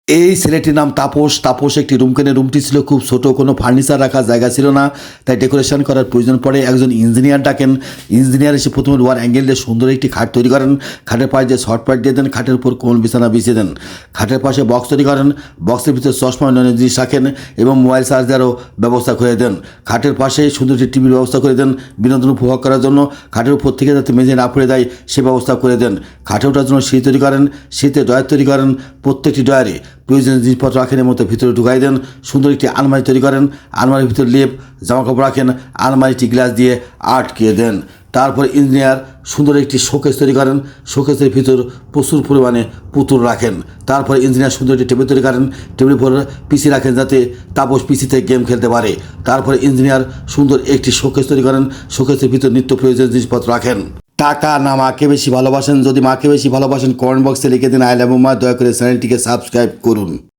এই ছেলেটির নাম তাপস। তাপস একটি রুম কেনে। রুমটি ছিল খুব ছোট, কোনো ফার্নিচার রাখার জায়গা ছিল না, তাই ডেকোরেশন করার প্রয়োজন পড়ে। একজন ইঞ্জিনিয়ার ডাকেন। ইঞ্জিনিয়ার এসে প্রথমে লোয়ার অ্যাঙ্গেল দিয়ে সুন্দর একটি খাট তৈরি করেন। খাটের পাশে দিয়ে শর্ট পাইট দিয়ে দেন, খাটের উপর কোমল বিছানা বিছিয়ে দেন। খাটের পাশে বক্স তৈরি করেন, বক্সের ভিতরে চশমা অন্যান্য জিনিস রাখেন এবং মোবাইল চার্জারও ব্যবস্থা করে দেন। খাটের পাশে সুন্দর একটি টিভির ব্যবস্থা করে দেন বিনোদন উপভোগ করার জন্য। খাটের উপর থেকে যাতে মেঝে না পড়ে দেয় সে ব্যবস্থা করে দেন। খাটে ওঠার জন্য সিঁড়ি তৈরি করেন, সিঁড়িতে ডয়ার তৈরি করেন। প্রত্যেকটি ডয়ারে প্রয়োজনীয় জিনিসপত্র রাখেন এর মধ্যে ভিতরে ঢুকাই দেন। সুন্দর একটি আলমারি তৈরি করেন, আলমারির ভিতরে লেপ জামাকাপড় রাখেন, আলমারিটি গ্লাস দিয়ে আটকে দেন। তারপর ইঞ্জিনিয়ার সুন্দর একটি শোকেস তৈরি করেন, শোকেসের ভিতর প্রচুর পরিমাণে পুতুল রাখেন। তারপর ইঞ্জিনিয়ার সুন্দর একটি টেবিল তৈরি করেন, টেবিলের উপর পিসি রাখেন যাতে তাপস পিসিতে গেম খেলতে পারে। তারপর ইঞ্জিনিয়ার সুন্দর একটি শোকেস তৈরি করেন, শোকেসের ভিতর নিত্য প্রয়োজনীয় জিনিসপত্র রাখেন। টাকা না মাকে বেশি ভালোবাসেন? যদি মাকে বেশি ভালোবাসেন কমেন্ট বক্সে লিখে দিন আই লাভ ইউ মা। দয়া করে চ্যানেলটিকে সাবস্ক্রাইব করুন।